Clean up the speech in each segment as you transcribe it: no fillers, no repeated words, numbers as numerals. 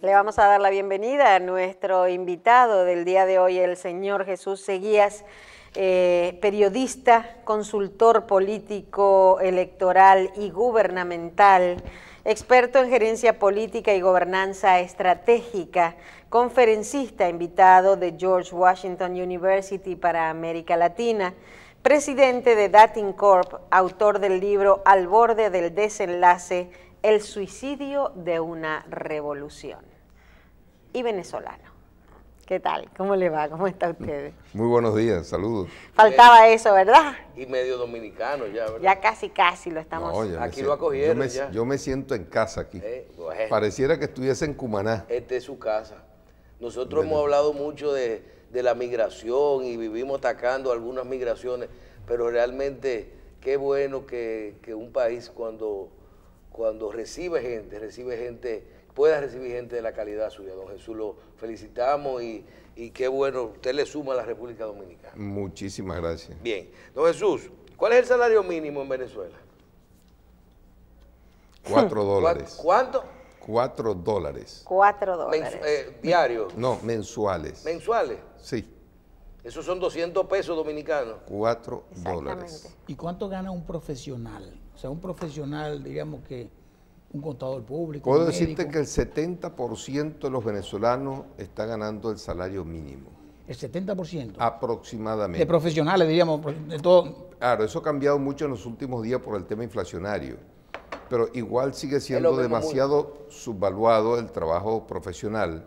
Le vamos a dar la bienvenida a nuestro invitado del día de hoy, el señor Jesús Seguías, periodista, consultor político, electoral y gubernamental, experto en gerencia política y gobernanza estratégica, conferencista invitado de George Washington University para América Latina, presidente de Datincorp, autor del libro Al borde del desenlace, el suicidio de una revolución. Y venezolano. ¿Qué tal? ¿Cómo le va? ¿Cómo está usted? Muy buenos días, saludos. Faltaba eso, ¿verdad? Y medio dominicano ya, ¿verdad? Ya casi lo estamos. No, aquí lo acogieron ya. Yo me siento en casa aquí. Bueno. Pareciera que estuviese en Cumaná. Esta es su casa. Nosotros hemos hablado mucho de la migración y vivimos atacando algunas migraciones, pero realmente qué bueno que un país cuando recibe gente, pueda recibir gente de la calidad suya. Don Jesús, lo felicitamos y qué bueno, usted le suma a la República Dominicana. Muchísimas gracias. Bien. Don Jesús, ¿cuál es el salario mínimo en Venezuela? $4. ¿Cuánto? $4. $4. ¿Diario? No, mensuales. ¿Mensuales? Sí. Esos son 200 pesos dominicanos. $4. ¿Y cuánto gana un profesional? O sea, un profesional, digamos que un contador público. Puedo decirte que el 70% de los venezolanos está ganando el salario mínimo. ¿El 70%? Aproximadamente. De profesionales, diríamos, de todo. Claro, eso ha cambiado mucho en los últimos días por el tema inflacionario, pero igual sigue siendo demasiado subvaluado el trabajo profesional,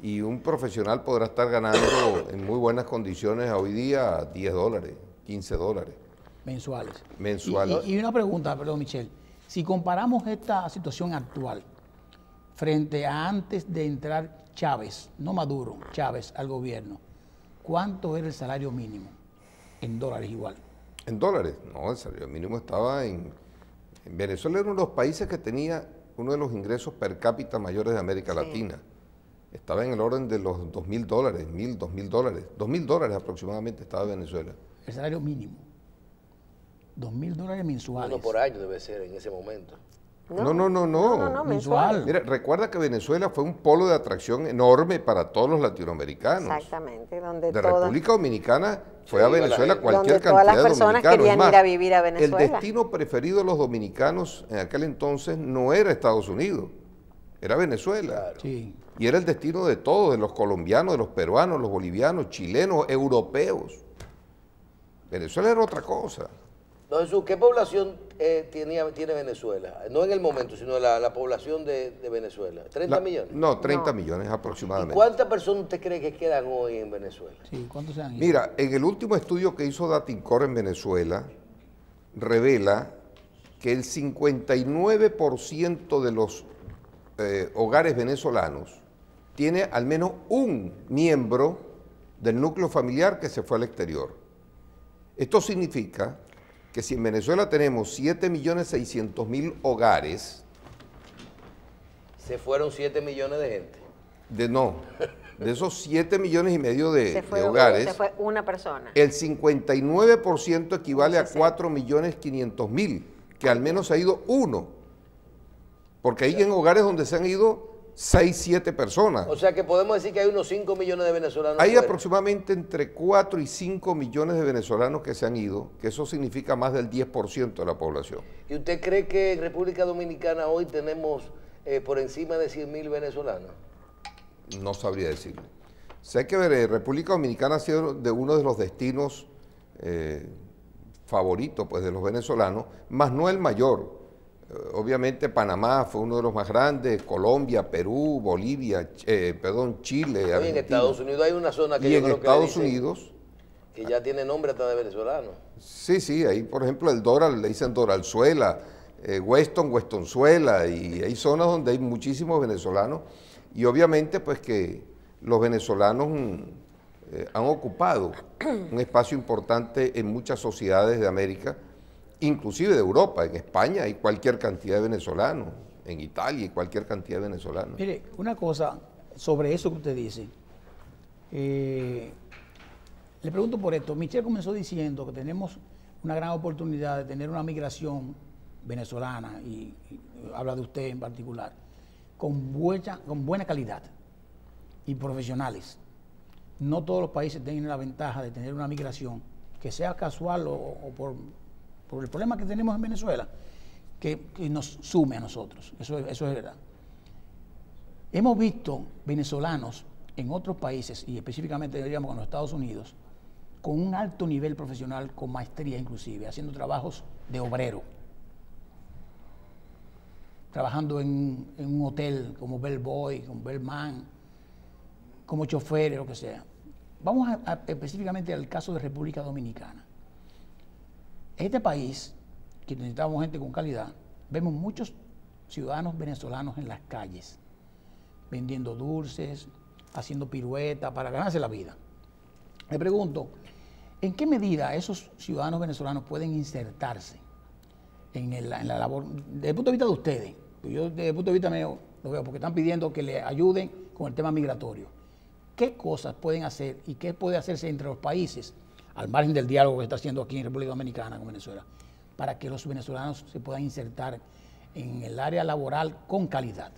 y un profesional podrá estar ganando en muy buenas condiciones hoy día $10, $15. Mensuales. Mensuales. Y una pregunta, perdón, Michelle. Si comparamos esta situación actual frente a antes de entrar Chávez, no Maduro, Chávez al gobierno, ¿cuánto era el salario mínimo? En dólares igual. ¿En dólares? No, el salario mínimo estaba en Venezuela era uno de los países que tenía uno de los ingresos per cápita mayores de América Latina. Estaba en el orden de los $2.000, $1.000, $2.000. $2.000 aproximadamente estaba Venezuela. El salario mínimo. $2.000 mensuales. Uno por año debe ser en ese momento. No, mensual. Mira, recuerda que Venezuela fue un polo de atracción enorme para todos los latinoamericanos. Exactamente, de República Dominicana fue a Venezuela cualquier cantidad cantidad de dominicanos. personas querían ir a vivir a Venezuela. El destino preferido de los dominicanos en aquel entonces no era Estados Unidos, era Venezuela. Claro. Sí. Y era el destino de todos, de los colombianos, de los peruanos, los bolivianos, chilenos, europeos. Venezuela era otra cosa. Don Jesús, ¿qué población tiene Venezuela? No en el momento, sino la población de Venezuela. ¿30 millones? No, 30 millones aproximadamente. ¿Y cuántas personas usted cree que quedan hoy en Venezuela? Sí, ¿cuántos se han ido? Mira, en el último estudio que hizo Datincorp en Venezuela, revela que el 59% de los hogares venezolanos tiene al menos un miembro del núcleo familiar que se fue al exterior. Esto significa que si en Venezuela tenemos 7.600.000 hogares... Se fueron 7 millones de gente. De esos 7 millones y medio de hogares... Se fue una persona. El 59% equivale a 4.500.000, que al menos ha ido uno. Porque hay en hogares donde se han ido 6, 7 personas. O sea que podemos decir que hay unos 5 millones de venezolanos. Hay fuera. aproximadamente entre 4 y 5 millones de venezolanos que se han ido, que eso significa más del 10% de la población. ¿Y usted cree que en República Dominicana hoy tenemos por encima de 100.000 venezolanos? No sabría decirle. Sé que República Dominicana ha sido de uno de los destinos favoritos pues, de los venezolanos, más no el mayor. Obviamente Panamá fue uno de los más grandes, Colombia, Perú, Bolivia, Chile, Argentina. En Estados Unidos hay una zona que y yo en creo Estados que Unidos que ya tiene nombre hasta de venezolano. Sí, ahí por ejemplo el Doral, le dicen Doralzuela, Westonzuela, y hay zonas donde hay muchísimos venezolanos, y obviamente pues que los venezolanos han ocupado un espacio importante en muchas sociedades de América, inclusive de Europa. En España hay cualquier cantidad de venezolanos, en Italia hay cualquier cantidad de venezolanos. Mire, una cosa sobre eso que usted dice. Le pregunto por esto. Michelle comenzó diciendo que tenemos una gran oportunidad de tener una migración venezolana, y habla de usted en particular, con buena calidad y profesionales. No todos los países tienen la ventaja de tener una migración que sea casual o por el problema que tenemos en Venezuela, que nos sume a nosotros. Eso es verdad. Hemos visto venezolanos en otros países, y específicamente diríamos en los Estados Unidos, con un alto nivel profesional, con maestría inclusive, haciendo trabajos de obrero, trabajando en un hotel como bellboy, como bellman, como chofer, lo que sea. Vamos específicamente al caso de República Dominicana. Este país, que necesitamos gente con calidad, vemos muchos ciudadanos venezolanos en las calles, vendiendo dulces, haciendo piruetas para ganarse la vida. Me pregunto, ¿en qué medida esos ciudadanos venezolanos pueden insertarse en la labor, desde el punto de vista de ustedes? Yo desde el punto de vista mío lo veo, porque están pidiendo que le ayuden con el tema migratorio. ¿Qué cosas pueden hacer y qué puede hacerse entre los países, al margen del diálogo que está haciendo aquí en República Dominicana con Venezuela, para que los venezolanos se puedan insertar en el área laboral con calidad?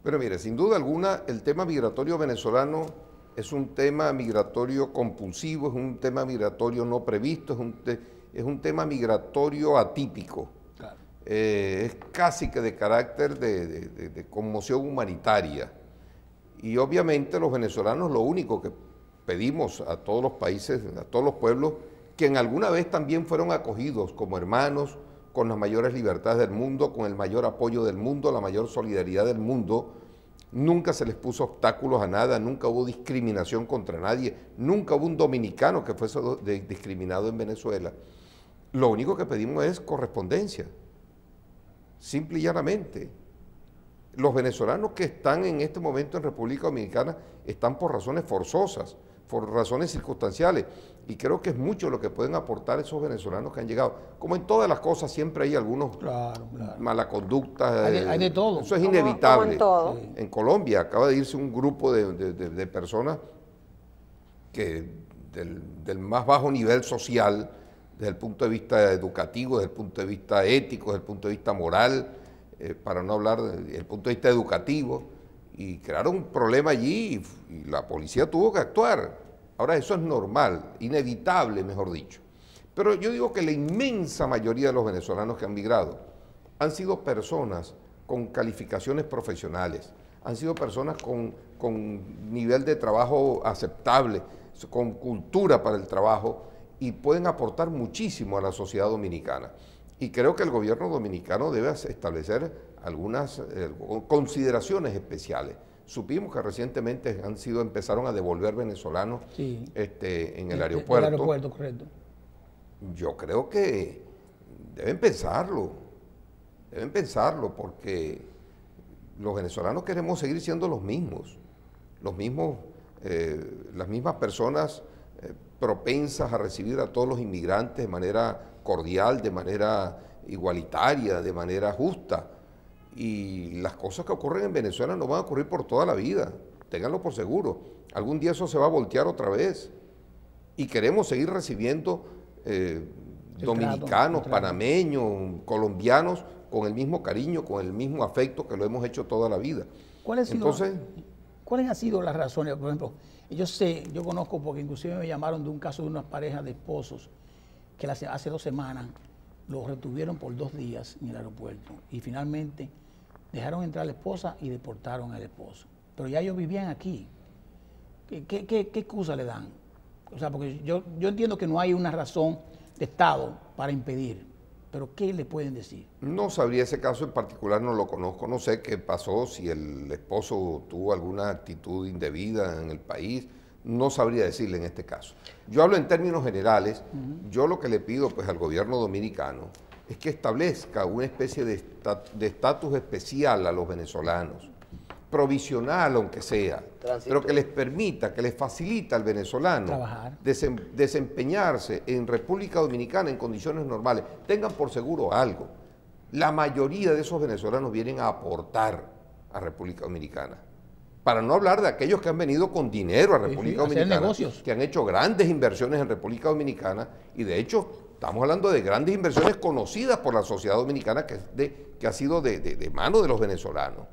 Pero mire, sin duda alguna, el tema migratorio venezolano es un tema migratorio compulsivo, es un tema migratorio no previsto, es un tema migratorio atípico. Claro. Es casi que de carácter de conmoción humanitaria. Y obviamente los venezolanos lo único que pedimos a todos los países, a todos los pueblos, que en alguna vez también fueron acogidos como hermanos, con las mayores libertades del mundo, con el mayor apoyo del mundo, la mayor solidaridad del mundo. Nunca se les puso obstáculos a nada, nunca hubo discriminación contra nadie, nunca hubo un dominicano que fuese discriminado en Venezuela. Lo único que pedimos es correspondencia, simple y llanamente. Los venezolanos que están en este momento en República Dominicana están por razones forzosas, por razones circunstanciales, y creo que es mucho lo que pueden aportar esos venezolanos que han llegado. Como en todas las cosas siempre hay algunos mala conducta. Hay de todo. Eso es inevitable. Como en todo. Sí. En Colombia acaba de irse un grupo de personas que del más bajo nivel social, desde el punto de vista educativo, desde el punto de vista ético, desde el punto de vista moral, para no hablar desde el punto de vista educativo, y crearon un problema allí y la policía tuvo que actuar. Ahora eso es normal, inevitable, mejor dicho. Pero yo digo que la inmensa mayoría de los venezolanos que han migrado han sido personas con calificaciones profesionales, han sido personas con nivel de trabajo aceptable, con cultura para el trabajo, y pueden aportar muchísimo a la sociedad dominicana. Y creo que el gobierno dominicano debe establecer algunas consideraciones especiales. Supimos que recientemente empezaron a devolver venezolanos en el aeropuerto. El aeropuerto, correcto. Yo creo que deben pensarlo, porque los venezolanos queremos seguir siendo los mismos, las mismas personas propensas a recibir a todos los inmigrantes de manera cordial, de manera igualitaria, de manera justa. Y las cosas que ocurren en Venezuela no van a ocurrir por toda la vida, ténganlo por seguro. Algún día eso se va a voltear otra vez. Y queremos seguir recibiendo dominicanos, panameños, colombianos, con el mismo cariño, con el mismo afecto que lo hemos hecho toda la vida. ¿Cuáles han sido las razones? Por ejemplo, yo conozco, porque inclusive me llamaron de un caso de unas parejas de esposos que hace 2 semanas los retuvieron por 2 días en el aeropuerto y finalmente dejaron entrar a la esposa y deportaron al esposo. Pero ya ellos vivían aquí. ¿Qué excusa le dan? O sea, porque yo entiendo que no hay una razón de Estado para impedir, pero ¿qué le pueden decir? No sabría ese caso en particular, no lo conozco, no sé qué pasó, si el esposo tuvo alguna actitud indebida en el país, no sabría decirle en este caso. Yo hablo en términos generales. Yo lo que le pido pues al gobierno dominicano es que establezca una especie de estatus especial a los venezolanos, provisional aunque sea, pero que les permita, que les facilita al venezolano trabajar, desempeñarse en República Dominicana en condiciones normales. Tengan por seguro algo, la mayoría de esos venezolanos vienen a aportar a República Dominicana. Para no hablar de aquellos que han venido con dinero a República Dominicana, que han hecho grandes inversiones en República Dominicana, y de hecho estamos hablando de grandes inversiones conocidas por la sociedad dominicana que ha sido de mano de los venezolanos.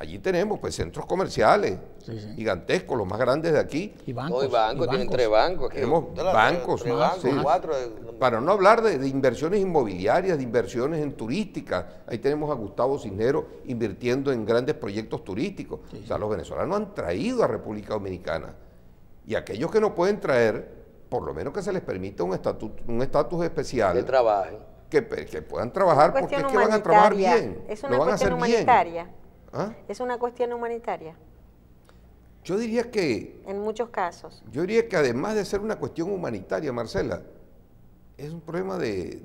Allí tenemos pues centros comerciales gigantescos, los más grandes de aquí. Y bancos. No, y bancos, tienen 3 bancos. Tenemos bancos, tres bancos, sí. 4. Para no hablar de inversiones inmobiliarias, de inversiones en turística. Ahí tenemos a Gustavo Cisneros invirtiendo en grandes proyectos turísticos. O sea, los venezolanos han traído a República Dominicana. Y aquellos que no pueden traer, por lo menos que se les permita un estatus especial. Que trabajen. Que puedan trabajar, porque es que van a trabajar bien. Es una cuestión humanitaria. ¿Ah? Es una cuestión humanitaria. Yo diría que... En muchos casos. Yo diría que además de ser una cuestión humanitaria, Marcela, es un problema de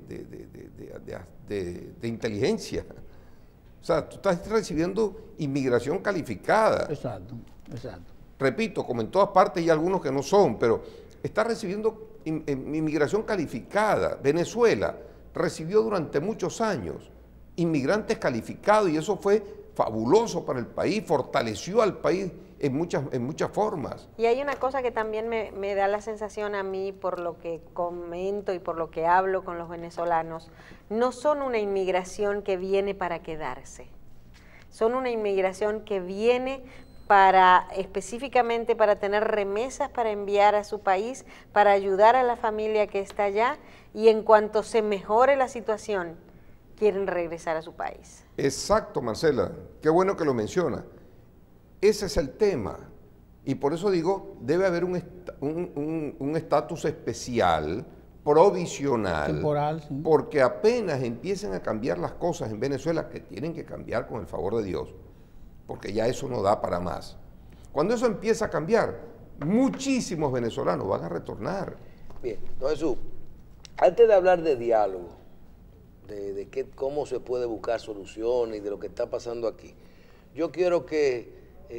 inteligencia. O sea, tú estás recibiendo inmigración calificada. Exacto, exacto. Repito, como en todas partes hay algunos que no son, pero está recibiendo inmigración calificada. Venezuela recibió durante muchos años inmigrantes calificados y eso fue fabuloso para el país, fortaleció al país en muchas formas. Y hay una cosa que también me da la sensación a mí, por lo que comento y por lo que hablo con los venezolanos, no son una inmigración que viene para quedarse, son una inmigración que viene específicamente para tener remesas para enviar a su país, para ayudar a la familia que está allá, y en cuanto se mejore la situación, quieren regresar a su país. Exacto, Marcela, qué bueno que lo menciona. Ese es el tema, y por eso digo, debe haber un estatus especial, provisional, temporal, sí. Porque apenas empiecen a cambiar las cosas en Venezuela, que tienen que cambiar con el favor de Dios, porque ya eso no da para más. Cuando eso empieza a cambiar, muchísimos venezolanos van a retornar. Bien, don Jesús, antes de hablar de diálogo, de cómo se puede buscar soluciones y de lo que está pasando aquí, yo quiero que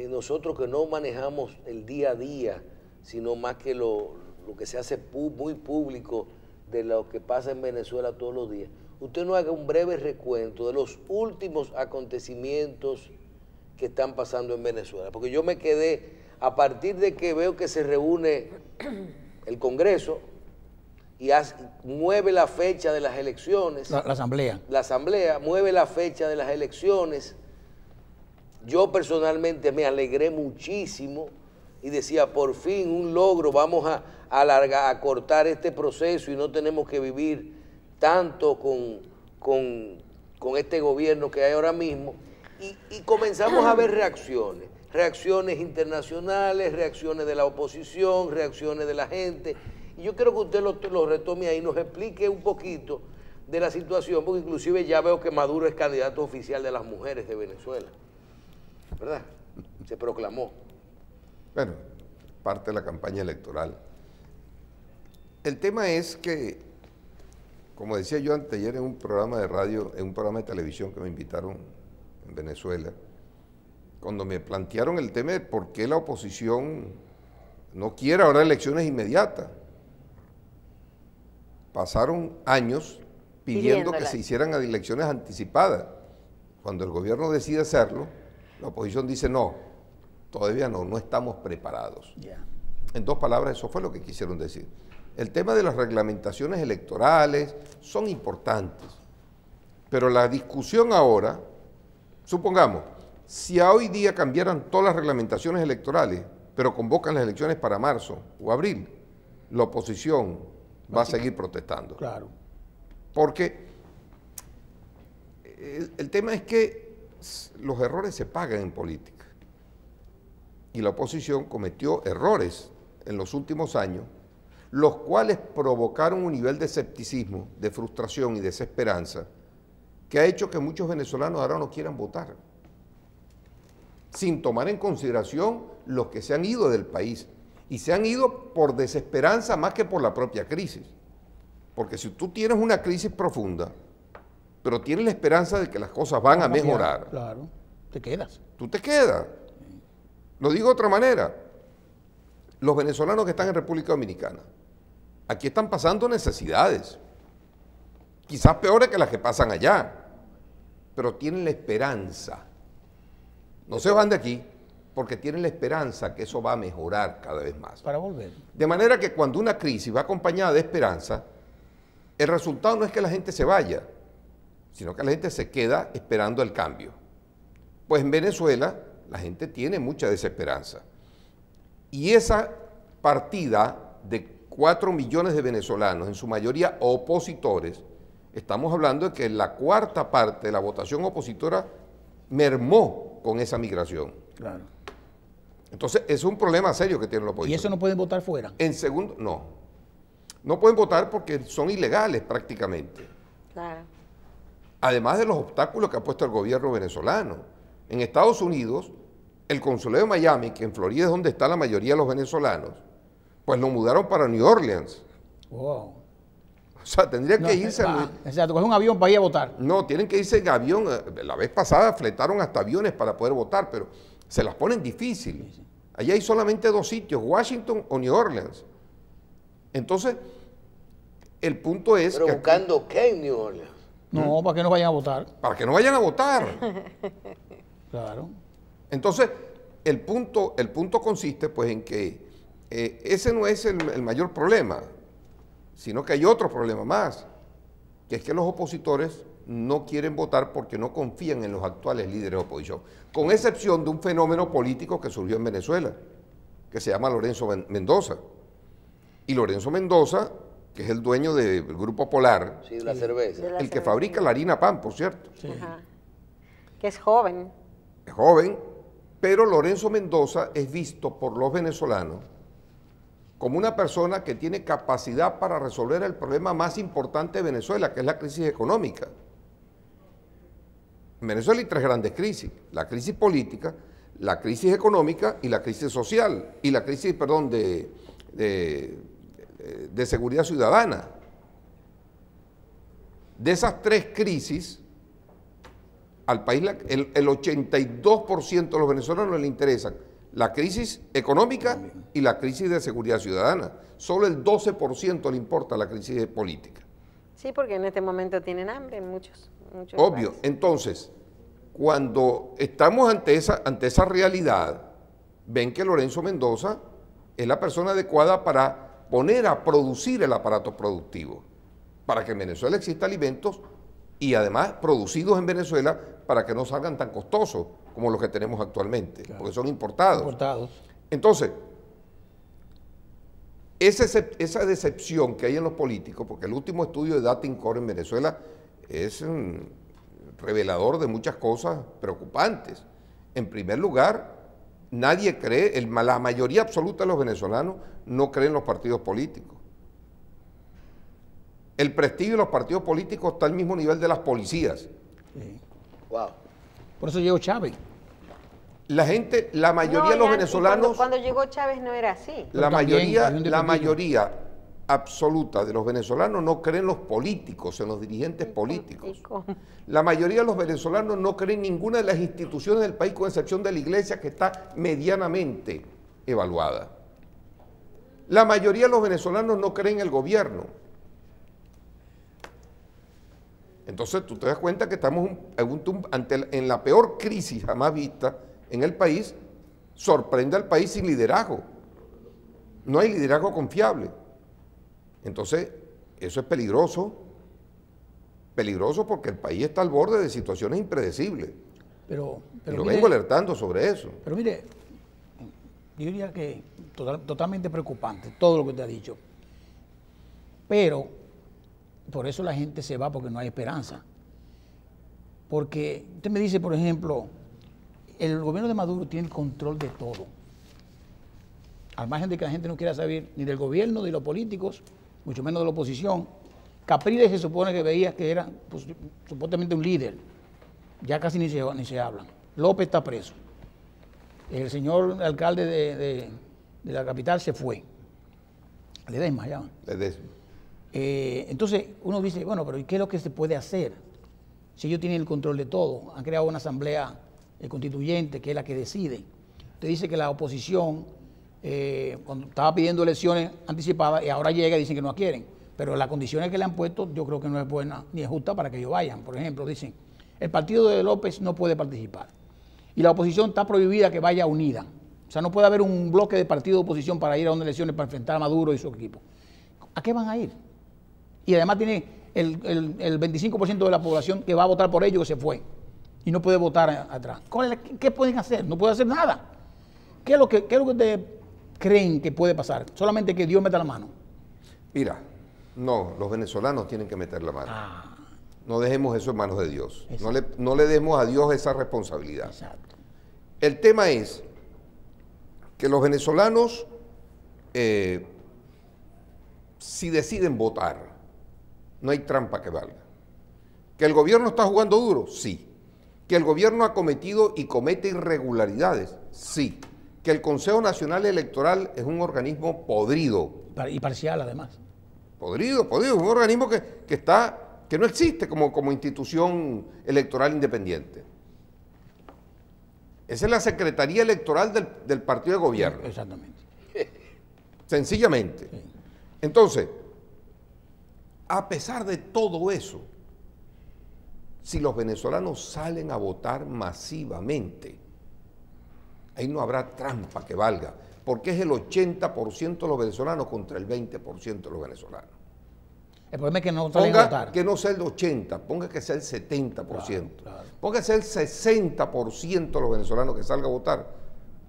nosotros que no manejamos el día a día, sino más que lo que se hace muy público de lo que pasa en Venezuela todos los días, usted nos haga un breve recuento de los últimos acontecimientos que están pasando en Venezuela, porque yo me quedé, a partir de que veo que se reúne el Congreso y mueve la fecha de las elecciones. La Asamblea. La Asamblea mueve la fecha de las elecciones. Yo personalmente me alegré muchísimo y decía, por fin un logro, vamos a cortar este proceso y no tenemos que vivir tanto con este gobierno que hay ahora mismo. Y comenzamos a ver reacciones internacionales, reacciones de la oposición, reacciones de la gente. Y yo quiero que usted lo retome ahí y nos explique un poquito de la situación, porque inclusive ya veo que Maduro es candidato oficial de las mujeres de Venezuela, ¿verdad? Se proclamó. Bueno, parte de la campaña electoral. El tema es que, como decía yo anteayer en un programa de radio, en un programa de televisión que me invitaron en Venezuela, cuando me plantearon el tema de por qué la oposición no quiere ahora elecciones inmediatas. Pasaron años pidiendo que se hicieran elecciones anticipadas. Cuando el gobierno decide hacerlo, la oposición dice no, todavía no estamos preparados. Yeah. En dos palabras, eso fue lo que quisieron decir. El tema de las reglamentaciones electorales son importantes, pero la discusión ahora, supongamos, si a hoy día cambiaran todas las reglamentaciones electorales, pero convocan las elecciones para marzo o abril, la oposición va a seguir protestando. Claro. Porque el tema es que los errores se pagan en política. Y la oposición cometió errores en los últimos años, los cuales provocaron un nivel de escepticismo, de frustración y desesperanza, que ha hecho que muchos venezolanos ahora no quieran votar, sin tomar en consideración los que se han ido del país. Y se han ido por desesperanza más que por la propia crisis. Porque si tú tienes una crisis profunda, pero tienes la esperanza de que las cosas van a mejorar, claro, te quedas. Tú te quedas. Lo digo de otra manera. Los venezolanos que están en República Dominicana, aquí están pasando necesidades, quizás peores que las que pasan allá, pero tienen la esperanza. No se van de aquí porque tienen la esperanza que eso va a mejorar cada vez más. Para volver. De manera que cuando una crisis va acompañada de esperanza, el resultado no es que la gente se vaya, sino que la gente se queda esperando el cambio. Pues en Venezuela la gente tiene mucha desesperanza. Y esa partida de 4 millones de venezolanos, en su mayoría opositores, estamos hablando de que la cuarta parte de la votación opositora mermó con esa migración. Claro. Entonces, eso es un problema serio que tiene la oposición. ¿Y eso no pueden votar fuera? En segundo, no. No pueden votar porque son ilegales prácticamente. Claro. Además de los obstáculos que ha puesto el gobierno venezolano. En Estados Unidos, el consulado de Miami, que en Florida es donde está la mayoría de los venezolanos, pues lo mudaron para New Orleans. Wow. O sea, tendría que irse... Exacto, coger un avión para ir a votar. No, tienen que irse en avión. La vez pasada fletaron hasta aviones para poder votar, pero se las ponen difíciles. Allá hay solamente 2 sitios, Washington o New Orleans. Entonces, el punto es... Pero que buscando qué en New Orleans. No, para que no vayan a votar. para que no vayan a votar. Claro. Entonces, el punto consiste pues en que ese no es el mayor problema, sino que hay otro problema más, que es que los opositores no quieren votar porque no confían en los actuales líderes de oposición, con excepción de un fenómeno político que surgió en Venezuela, que se llama Lorenzo Mendoza. Y Lorenzo Mendoza, que es el dueño del Grupo Polar, Sí, la cerveza. De la el que cerveza. fabrica la harina pan, por cierto, Sí. Ajá. Que es joven. es joven, pero Lorenzo Mendoza es visto por los venezolanos como una persona que tiene capacidad para resolver el problema más importante de Venezuela, que es la crisis económica. En Venezuela hay 3 grandes crisis: la crisis política, la crisis económica y la crisis social, y la crisis, perdón, de seguridad ciudadana. De esas 3 crisis, al país el 82% de los venezolanos le interesan la crisis económica y la crisis de seguridad ciudadana. Solo el 12% le importa la crisis política. Sí, porque en este momento tienen hambre en muchos Obvio. lugares. Entonces, cuando estamos ante esa realidad, ven que Lorenzo Mendoza es la persona adecuada para poner a producir el aparato productivo, para que en Venezuela exista alimentos y además producidos en Venezuela para que no salgan tan costosos como los que tenemos actualmente, Claro. porque son importados. Importados. Entonces, esa decepción que hay en los políticos, porque el último estudio de Datincore en Venezuela es revelador de muchas cosas preocupantes. En primer lugar, nadie cree, la mayoría absoluta de los venezolanos no creen en los partidos políticos. El prestigio de los partidos políticos está al mismo nivel de las policías. Sí. Wow. Por eso llegó Chávez. La gente, la mayoría No, de los ya, y venezolanos... Cuando llegó Chávez no era así. Pero La también mayoría, hay un la detallito. mayoría absoluta de los venezolanos no creen en los políticos, en los dirigentes políticos. ¿Y cómo? La mayoría de los venezolanos no creen en ninguna de las instituciones del país, con excepción de la iglesia, que está medianamente evaluada. La mayoría de los venezolanos no creen en el gobierno. Entonces tú te das cuenta que estamos en la peor crisis jamás vista en el país. Sorprende al país sin liderazgo. No hay liderazgo confiable. Entonces, eso es peligroso. Peligroso porque el país está al borde de situaciones impredecibles. Pero Y lo mire, vengo alertando sobre eso. Pero mire, yo diría que totalmente preocupante todo lo que usted ha dicho. Pero por eso la gente se va, porque no hay esperanza. Porque usted me dice, por ejemplo, el gobierno de Maduro tiene el control de todo. Al margen de que la gente no quiera saber ni del gobierno, ni de los políticos, mucho menos de la oposición. Capriles se supone que veía que era pues, supuestamente un líder. Ya casi ni se hablan. López está preso. El señor alcalde de la capital se fue. Ledesma ya. Entonces uno dice, bueno, pero ¿qué es lo que se puede hacer? Si ellos tienen el control de todo, han creado una asamblea constituyente que es la que decide. Usted dice que la oposición cuando estaba pidiendo elecciones anticipadas y ahora llega y dicen que no quieren, pero las condiciones que le han puesto yo creo que no es buena ni es justa para que ellos vayan. Por ejemplo, dicen, el partido de López no puede participar y la oposición está prohibida que vaya unida. O sea, no puede haber un bloque de partidos de oposición para ir a unas elecciones para enfrentar a Maduro y su equipo. ¿A qué van a ir? Y además tiene el 25% de la población que va a votar por ellos que se fue. y no puede votar atrás. ¿Qué pueden hacer? No pueden hacer nada. ¿Qué es lo que ustedes creen que puede pasar? Solamente que Dios meta la mano. Mira, no, los venezolanos tienen que meter la mano. No dejemos eso en manos de Dios. No le demos a Dios esa responsabilidad. Exacto. El tema es que los venezolanos, si deciden votar, no hay trampa que valga. ¿Que el gobierno está jugando duro? Sí. ¿Que el gobierno ha cometido y comete irregularidades? Sí. ¿Que el Consejo Nacional Electoral es un organismo podrido? Y parcial, además. Podrido, un organismo que no existe como institución electoral independiente. Esa es la Secretaría Electoral del partido de gobierno. Exactamente. Sencillamente. Sí. Entonces, a pesar de todo eso, si los venezolanos salen a votar masivamente, ahí no habrá trampa que valga, porque es el 80% de los venezolanos contra el 20% de los venezolanos. El problema es que no salen a votar. Que no sea el 80%, ponga que sea el 70%. Claro. Ponga que sea el 60% de los venezolanos que salga a votar,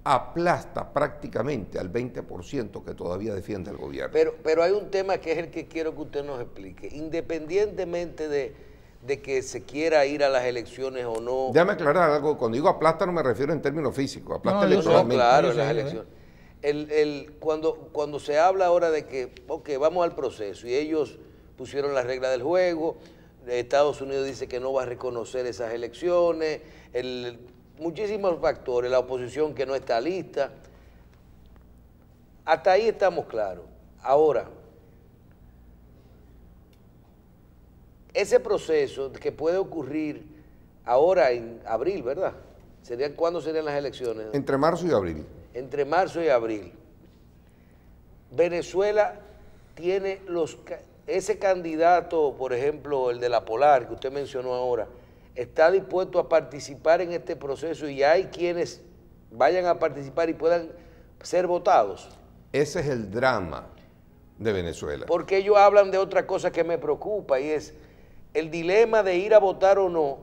aplasta prácticamente al 20% que todavía defiende el gobierno. Pero hay un tema que es el que quiero que usted nos explique. Independientemente de que se quiera ir a las elecciones o no. Déjame aclarar algo. Cuando digo aplasta no me refiero en términos físicos, aplasta electoralmente. No, claro, en las elecciones. Cuando se habla ahora de que, vamos al proceso y ellos pusieron las reglas del juego, Estados Unidos dice que no va a reconocer esas elecciones, muchísimos factores, la oposición que no está lista, hasta ahí estamos claros. Ahora, ese proceso que puede ocurrir ahora en abril, ¿verdad? ¿Cuándo serían las elecciones? Entre marzo y abril. Entre marzo y abril. Venezuela tiene ese candidato, por ejemplo, el de la Polar, que usted mencionó ahora, está dispuesto a participar en este proceso y hay quienes vayan a participar y puedan ser votados. Ese es el drama de Venezuela. Porque ellos hablan de otra cosa que me preocupa y es el dilema de ir a votar o no.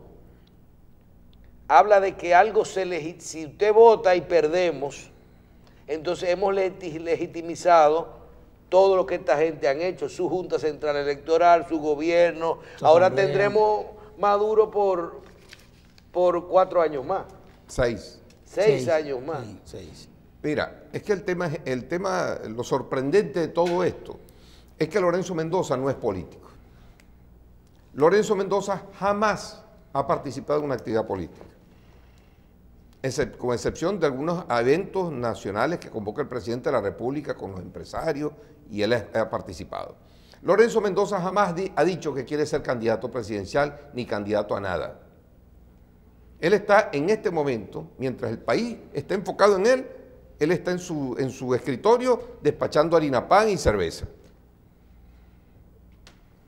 Habla de que algo si usted vota y perdemos, entonces hemos legitimizado todo lo que esta gente han hecho, su Junta Central Electoral, su gobierno. Ahora tendremos Maduro por 4 años más. 6. 6 años más. 6. Mira, es que lo sorprendente de todo esto es que Lorenzo Mendoza no es político. Lorenzo Mendoza jamás ha participado en una actividad política, con excepción de algunos eventos nacionales que convoca el presidente de la República con los empresarios, y él ha participado. Lorenzo Mendoza jamás ha dicho que quiere ser candidato presidencial ni candidato a nada. Él está en este momento, mientras el país está enfocado en él está en su escritorio despachando harina, pan y cerveza,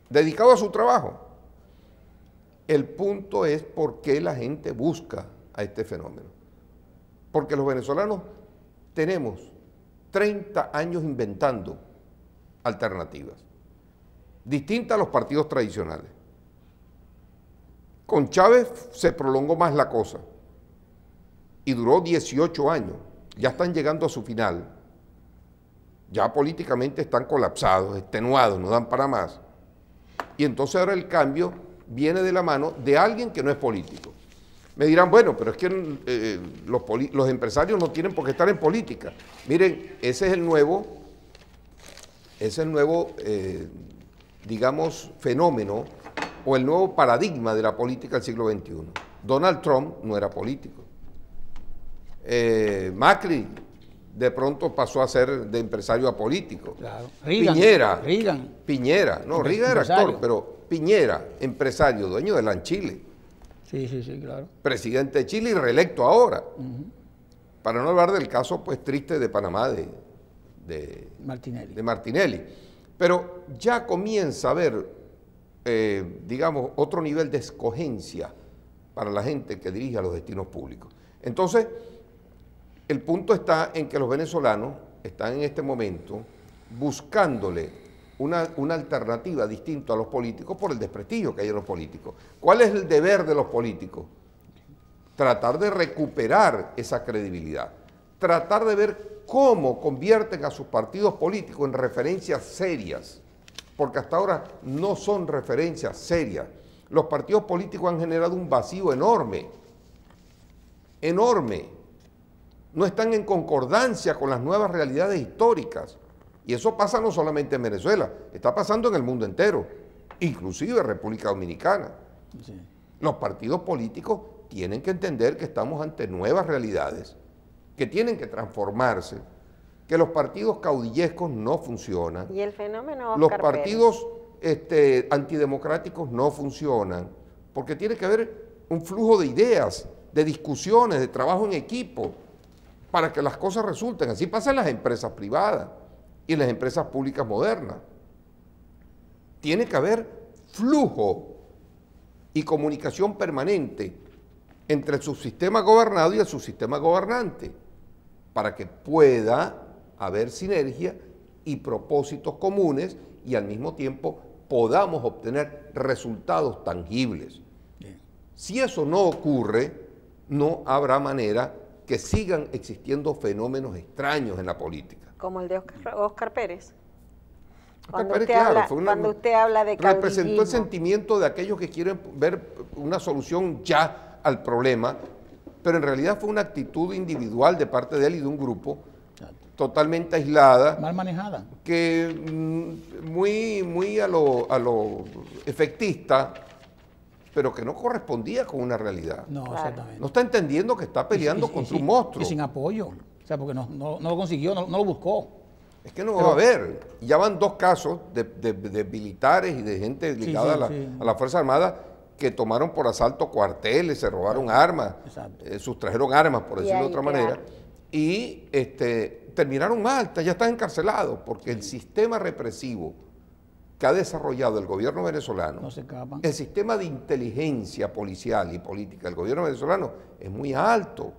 dedicado a su trabajo. El punto es por qué la gente busca a este fenómeno. Porque los venezolanos tenemos 30 años inventando alternativas, distintas a los partidos tradicionales. Con Chávez se prolongó más la cosa y duró 18 años. Ya están llegando a su final. Ya políticamente están colapsados, extenuados, no dan para más. Y entonces ahora el cambio viene de la mano de alguien que no es político. Me dirán, bueno, pero es que los empresarios no tienen por qué estar en política. Miren, ese es el nuevo, digamos, fenómeno o el nuevo paradigma de la política del siglo XXI. Donald Trump no era político. Macri de pronto pasó a ser de empresario a político. Claro. Piñera, Empresario. Reagan era actor, pero Piñera, empresario, dueño de Lanchile. Sí, claro. Presidente de Chile y reelecto ahora. Para no hablar del caso pues triste de Panamá de Martinelli. Pero ya comienza a haber, digamos, otro nivel de escogencia para la gente que dirige a los destinos públicos. Entonces, el punto está en que los venezolanos están en este momento buscándole una alternativa distinta a los políticos por el desprestigio que hay en los políticos. ¿Cuál es el deber de los políticos? tratar de recuperar esa credibilidad, tratar de ver cómo convierten a sus partidos políticos en referencias serias, porque hasta ahora no son referencias serias. Los partidos políticos han generado un vacío enorme, enorme. No están en concordancia con las nuevas realidades históricas. Y eso pasa no solamente en Venezuela, está pasando en el mundo entero, inclusive en República Dominicana. Sí. Los partidos políticos tienen que entender que estamos ante nuevas realidades, que tienen que transformarse, que los partidos caudillescos no funcionan. Y el fenómeno Oscar los partidos antidemocráticos no funcionan, porque tiene que haber un flujo de ideas, de discusiones, de trabajo en equipo, para que las cosas resulten. Así pasa en las empresas privadas y en las empresas públicas modernas. Tiene que haber flujo y comunicación permanente entre el subsistema gobernado y el subsistema gobernante, para que pueda haber sinergia y propósitos comunes y al mismo tiempo podamos obtener resultados tangibles. Bien. Si eso no ocurre, no habrá manera que sigan existiendo fenómenos extraños en la política. Como el de Oscar Pérez. Cuando usted habla de caudillismo. Representó el sentimiento de aquellos que quieren ver una solución ya al problema, pero en realidad fue una actitud individual de parte de él y de un grupo totalmente aislada. Mal manejada. Que muy a lo efectista, pero que no correspondía con una realidad. No, exactamente. No está entendiendo que está peleando contra un monstruo. Y sin apoyo. O sea, porque no lo consiguió, no lo buscó. Es que no va a haber. Ya van 2 casos de militares y de gente ligada a la Fuerza Armada que tomaron por asalto cuarteles, se robaron armas, sustrajeron armas, por decirlo de otra manera, y terminaron mal, ya están encarcelados, porque el sistema represivo que ha desarrollado el gobierno venezolano, el sistema de inteligencia policial y política del gobierno venezolano es muy alto.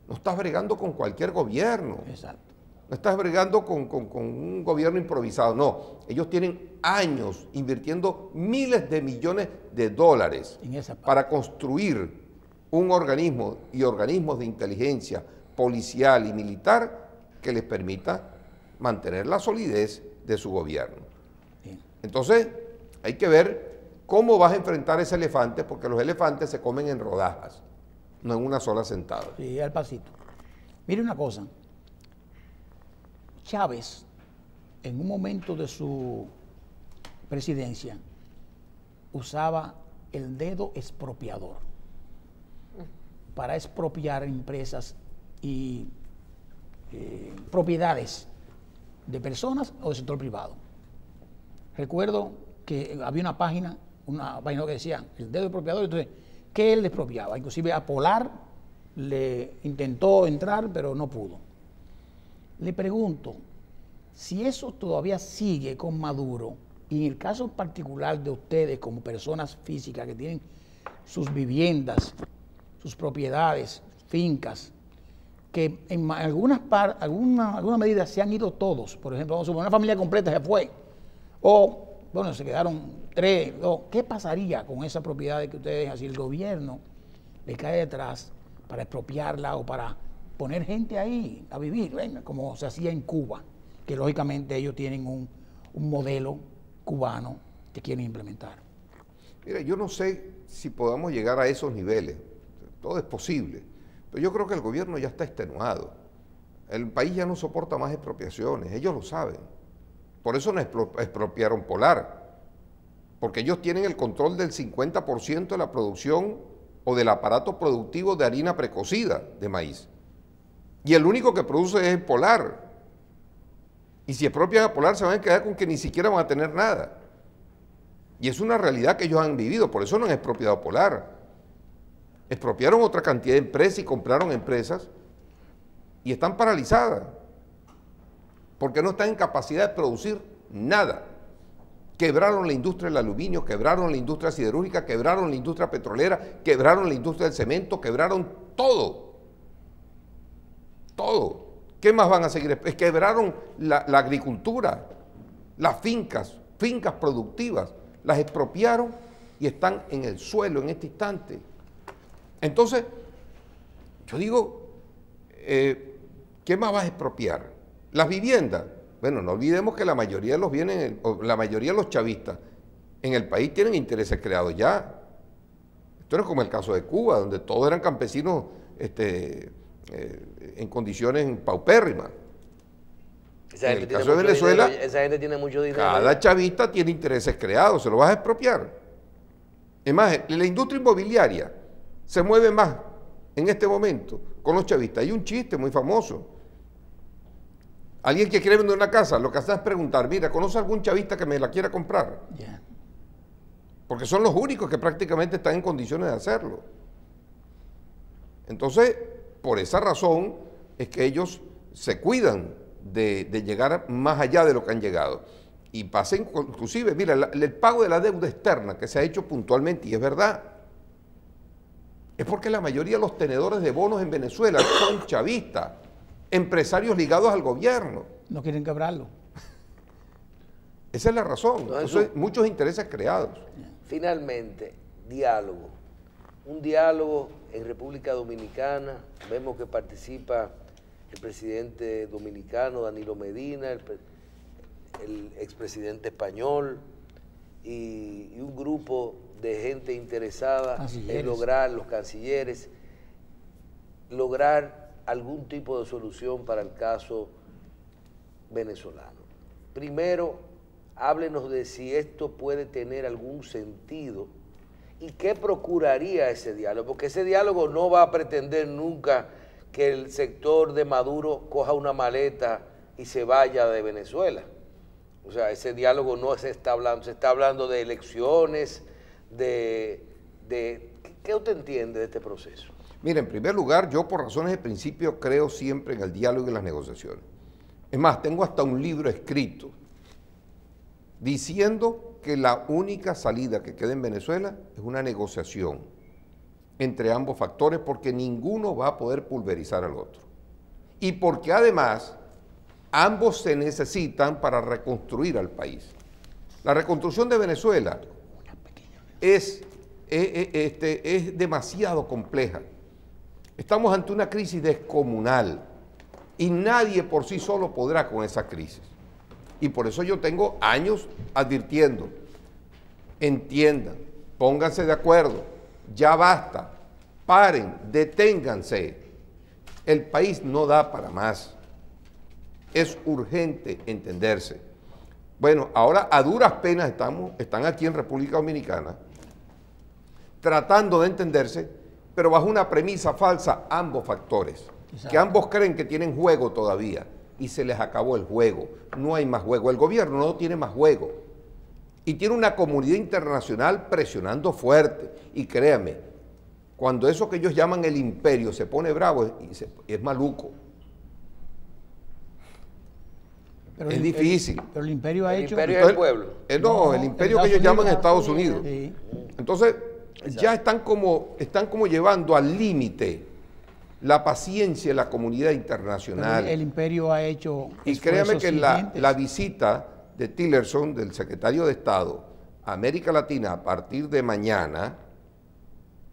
No estás bregando con cualquier gobierno. Exacto. No estás bregando con un gobierno improvisado, no. Ellos tienen años invirtiendo miles de millones de dólares para construir un organismo y organismos de inteligencia policial y militar que les permita mantener la solidez de su gobierno. Bien. Entonces, hay que ver cómo vas a enfrentar ese elefante, porque los elefantes se comen en rodajas, no en una sola sentada. Sí, al pasito. Mire una cosa. Chávez, en un momento de su presidencia, usaba el dedo expropiador para expropiar empresas y propiedades de personas o del sector privado. Recuerdo que había una página que decía el dedo expropiador, entonces, ¿qué él expropiaba? Inclusive a Polar le intentó entrar, pero no pudo. Le pregunto, si eso todavía sigue con Maduro, y en el caso particular de ustedes como personas físicas que tienen sus viviendas, sus propiedades, fincas, que en alguna medida se han ido todos, por ejemplo, vamos a suponer una familia completa se fue, o bueno, se quedaron 3, 2, ¿qué pasaría con esas propiedades que ustedes dejan si el gobierno le cae detrás para expropiarla o para poner gente ahí a vivir, como se hacía en Cuba, que lógicamente ellos tienen un modelo cubano que quieren implementar? Mira, yo no sé si podamos llegar a esos niveles, todo es posible, pero yo creo que el gobierno ya está extenuado, el país ya no soporta más expropiaciones, ellos lo saben, por eso no expropiaron Polar, porque ellos tienen el control del 50% de la producción o del aparato productivo de harina precocida de maíz. Y el único que produce es Polar. Y si expropian a Polar se van a quedar con que ni siquiera van a tener nada. Y es una realidad que ellos han vivido, por eso no han expropiado Polar. Expropiaron otra cantidad de empresas y compraron empresas y están paralizadas porque no están en capacidad de producir nada. Quebraron la industria del aluminio, quebraron la industria siderúrgica, quebraron la industria petrolera, quebraron la industria del cemento, quebraron todo. Todo. ¿Qué más van a seguir? Quebraron la agricultura, las fincas productivas, las expropiaron y están en el suelo en este instante. Entonces, Yo digo, ¿qué más vas a expropiar? Las viviendas. Bueno, no olvidemos que la mayoría de los bienes, o la mayoría de los chavistas en el país tienen intereses creados ya. Esto no es como el caso de Cuba, donde todos eran campesinos en condiciones paupérrimas. En el caso de Venezuela, esa gente tiene mucho dinero. Cada chavista tiene intereses creados, se lo vas a expropiar. Es más, la industria inmobiliaria se mueve más en este momento con los chavistas. Hay un chiste muy famoso. Alguien que quiere vender una casa, lo que hace es preguntar, mira, ¿conoce algún chavista que me la quiera comprar? Yeah. Porque son los únicos que prácticamente están en condiciones de hacerlo. Entonces, por esa razón es que ellos se cuidan de llegar más allá de lo que han llegado. Y pasen, inclusive, mira, el pago de la deuda externa que se ha hecho puntualmente, y es verdad, es porque la mayoría de los tenedores de bonos en Venezuela son chavistas, empresarios ligados al gobierno. No quieren quebrarlo. Esa es la razón. Entonces, muchos intereses creados. Finalmente, diálogo. Un diálogo en República Dominicana. Vemos que participa el presidente dominicano, Danilo Medina, el expresidente español y un grupo de gente interesada en lograr, los cancilleres, lograr algún tipo de solución para el caso venezolano. Primero, háblenos de si esto puede tener algún sentido y qué procuraría ese diálogo, porque ese diálogo no va a pretender nunca que el sector de Maduro coja una maleta y se vaya de Venezuela. O sea, ese diálogo no se está hablando de elecciones, ¿qué usted entiende de este proceso? Mira, en primer lugar, yo por razones de principio creo siempre en el diálogo y en las negociaciones. Es más, tengo hasta un libro escrito diciendo que la única salida que queda en Venezuela es una negociación entre ambos factores, porque ninguno va a poder pulverizar al otro. Y porque además ambos se necesitan para reconstruir al país. La reconstrucción de Venezuela es demasiado compleja. Estamos ante una crisis descomunal y nadie por sí solo podrá con esa crisis. Y por eso yo tengo años advirtiendo, entiendan, pónganse de acuerdo, ya basta, paren, deténganse. El país no da para más. Es urgente entenderse. Bueno, ahora a duras penas están aquí en República Dominicana tratando de entenderse, pero bajo una premisa falsa, ambos factores, que ambos creen que tienen juego todavía y se les acabó el juego, no hay más juego, el gobierno no tiene más juego y tiene una comunidad internacional presionando fuerte y créanme, cuando eso que ellos llaman el imperio se pone bravo es maluco. Pero es difícil. Pero el imperio ha hecho... El imperio es el pueblo. No, el imperio que ellos llaman Estados Unidos. Sí. Entonces, ya están como llevando al límite la paciencia de la comunidad internacional. Pero el imperio ha hecho... Y créame que la visita de Tillerson, del secretario de Estado, a América Latina a partir de mañana,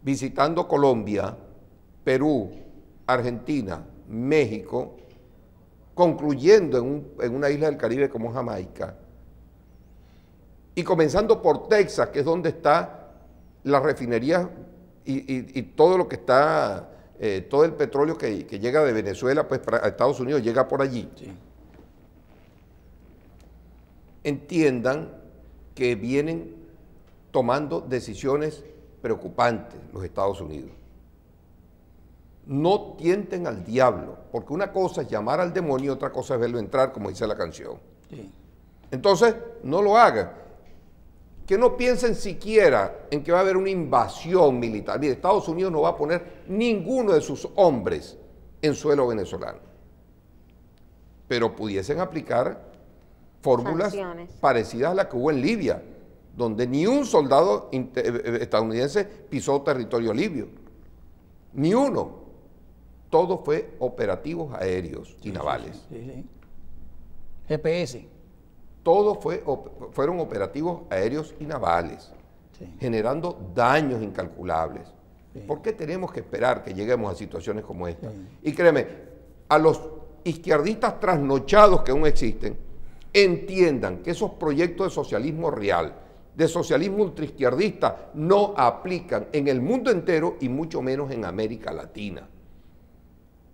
visitando Colombia, Perú, Argentina, México, concluyendo en una isla del Caribe como Jamaica, y comenzando por Texas, que es donde está la refinería y todo lo que está, todo el petróleo que llega de Venezuela pues para Estados Unidos llega por allí. Sí. Entiendan que vienen tomando decisiones preocupantes los Estados Unidos. No tienten al diablo, porque una cosa es llamar al demonio y otra cosa es verlo entrar, como dice la canción. Sí. Entonces, no lo hagan. Que no piensen siquiera en que va a haber una invasión militar. Mire, Estados Unidos no va a poner ninguno de sus hombres en suelo venezolano. Pero pudiesen aplicar fórmulas parecidas a las que hubo en Libia, donde ni un soldado estadounidense pisó territorio libio. Ni uno. Todo fue operativos aéreos y navales. Sí. GPS. Todo fueron operativos aéreos y navales, generando daños incalculables. Sí. ¿Por qué tenemos que esperar que lleguemos a situaciones como esta? Sí. Y créeme, a los izquierdistas trasnochados que aún existen, entiendan que esos proyectos de socialismo real, de socialismo ultraizquierdista, no aplican en el mundo entero y mucho menos en América Latina.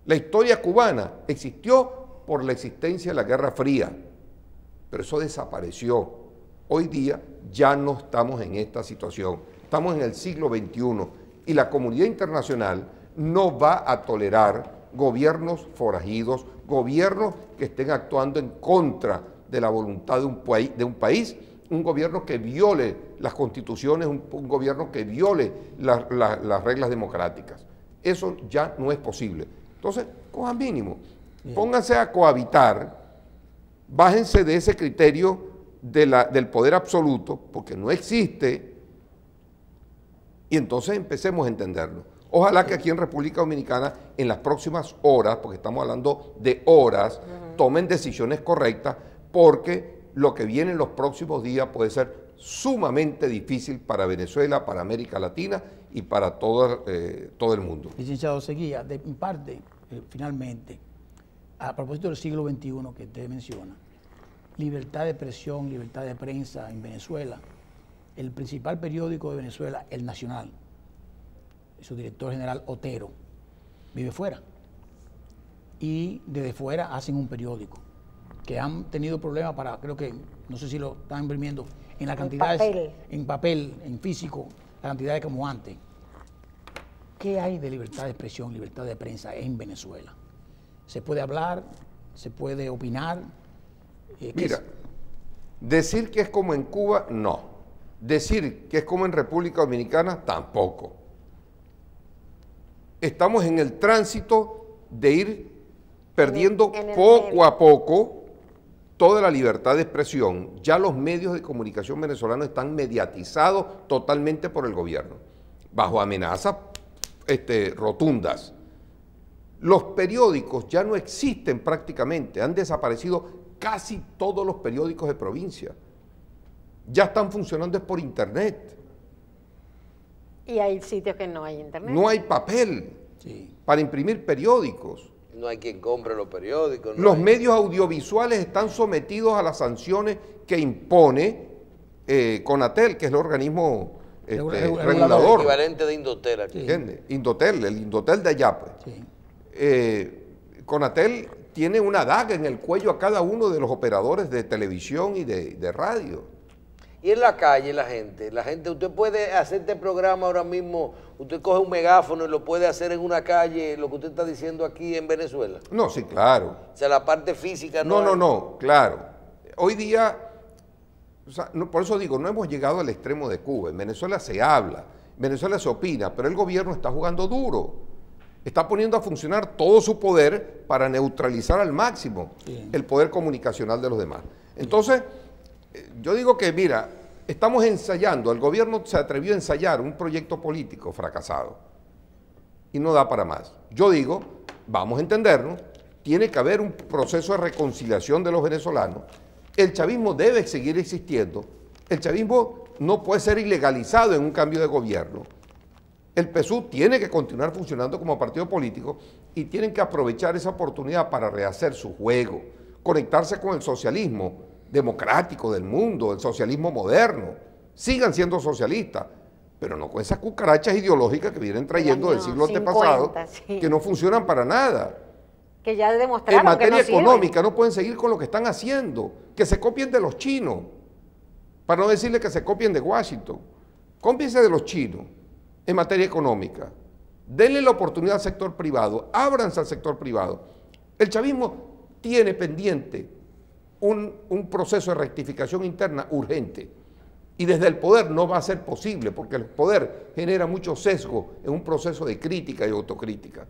La historia cubana existió por la existencia de la Guerra Fría, pero eso desapareció. Hoy día ya no estamos en esta situación, estamos en el siglo XXI y la comunidad internacional no va a tolerar gobiernos forajidos, gobiernos que estén actuando en contra de la voluntad de un país, un gobierno que viole las constituciones, un gobierno que viole las reglas democráticas. Eso ya no es posible. Entonces, cojan mínimo, pónganse a cohabitar, bájense de ese criterio del poder absoluto, porque no existe, y entonces empecemos a entenderlo. Ojalá que aquí en República Dominicana, en las próximas horas, porque estamos hablando de horas, tomen decisiones correctas, porque lo que viene en los próximos días puede ser sumamente difícil para Venezuela, para América Latina y para todo el mundo. Licenciado Seguía, de mi parte, finalmente, a propósito del siglo XXI que usted menciona, libertad de expresión, libertad de prensa en Venezuela, el principal periódico de Venezuela, El Nacional, su director general Otero, vive fuera. Y desde fuera hacen un periódico que han tenido problemas para, creo que, no sé si lo están imprimiendo, en la cantidad, en papel, en físico, la cantidad de como antes. ¿Qué hay de libertad de expresión, libertad de prensa en Venezuela? ¿Se puede hablar? ¿Se puede opinar? Mira, decir que es como en Cuba, no. Decir que es como en República Dominicana, tampoco. Estamos en el tránsito de ir perdiendo poco a poco toda la libertad de expresión. Ya los medios de comunicación venezolanos están mediatizados totalmente por el gobierno, bajo amenazas rotundas. Los periódicos ya no existen prácticamente, han desaparecido casi todos los periódicos de provincia. Ya están funcionando por internet. Y hay sitios que no hay internet. No hay papel para imprimir periódicos. No hay quien compre los periódicos. Los medios audiovisuales están sometidos a las sanciones que impone CONATEL, que es el organismo regulador. El equivalente de Indotel aquí. ¿Entiendes? Indotel, el Indotel de allá, pues. Sí. CONATEL tiene una daga en el cuello a cada uno de los operadores de televisión y de radio. Y en la calle la gente, usted puede hacer este programa ahora mismo, usted coge un megáfono y lo puede hacer en una calle, lo que usted está diciendo aquí en Venezuela. No, sí, claro. O sea, la parte física No, claro. Hoy día, o sea, por eso digo, no hemos llegado al extremo de Cuba. En Venezuela se habla, en Venezuela se opina, pero el gobierno está jugando duro. Está poniendo a funcionar todo su poder para neutralizar al máximo el poder comunicacional de los demás. Entonces, yo digo que, mira, estamos ensayando, el gobierno se atrevió a ensayar un proyecto político fracasado y no da para más. Yo digo, vamos a entendernos, tiene que haber un proceso de reconciliación de los venezolanos, el chavismo debe seguir existiendo, el chavismo no puede ser ilegalizado en un cambio de gobierno, el PSUV tiene que continuar funcionando como partido político y tienen que aprovechar esa oportunidad para rehacer su juego, conectarse con el socialismo democrático del mundo, el socialismo moderno. Sigan siendo socialistas, pero no con esas cucarachas ideológicas que vienen trayendo del siglo antepasado, que no funcionan para nada. Que ya demostraron en materia que no económica no pueden seguir con lo que están haciendo, que se copien de los chinos, para no decirle que se copien de Washington. Cómpiense de los chinos en materia económica. Denle la oportunidad al sector privado, ábranse al sector privado. El chavismo tiene pendiente un proceso de rectificación interna urgente y desde el poder no va a ser posible porque el poder genera mucho sesgo en un proceso de crítica y autocrítica.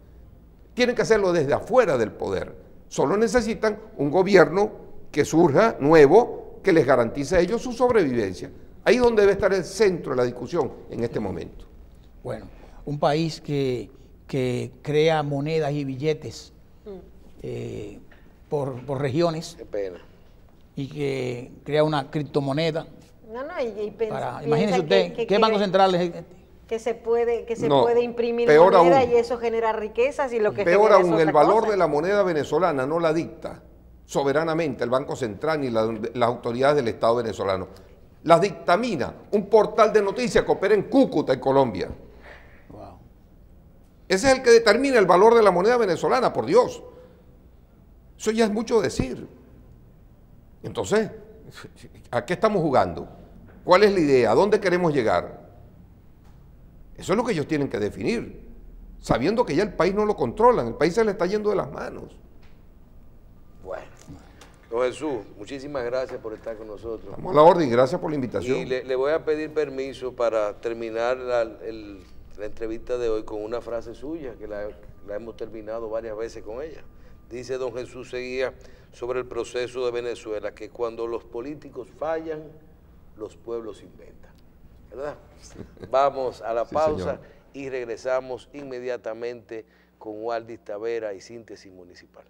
Tienen que hacerlo desde afuera del poder. Solo necesitan un gobierno que surja nuevo, que les garantice a ellos su sobrevivencia. Ahí es donde debe estar el centro de la discusión en este momento. Bueno, un país que crea monedas y billetes por regiones. Qué pena. Y que crea una criptomoneda. No, Imagínese usted, ¿qué Banco Central es? Que se puede No, imprimir peor moneda aún. y eso genera riquezas y lo que Peor genera es aún, otra el valor cosa. de la moneda venezolana no la dicta soberanamente el Banco Central ni las autoridades del Estado venezolano. Las dictamina un portal de noticias que opera en Cúcuta, en Colombia. Wow. Ese es el que determina el valor de la moneda venezolana, por Dios. Eso ya es mucho decir. Entonces, ¿a qué estamos jugando? ¿Cuál es la idea? ¿A dónde queremos llegar? Eso es lo que ellos tienen que definir, sabiendo que ya el país no lo controlan, el país se le está yendo de las manos. Bueno, don Jesús, muchísimas gracias por estar con nosotros. Vamos a la orden, gracias por la invitación. Y le voy a pedir permiso para terminar la entrevista de hoy con una frase suya, que la hemos terminado varias veces con ella. Dice don Jesús Seguía sobre el proceso de Venezuela, que cuando los políticos fallan, los pueblos inventan. ¿Verdad? Vamos a la pausa, señor. Y regresamos inmediatamente con Waldis Tavera y Síntesis Municipal.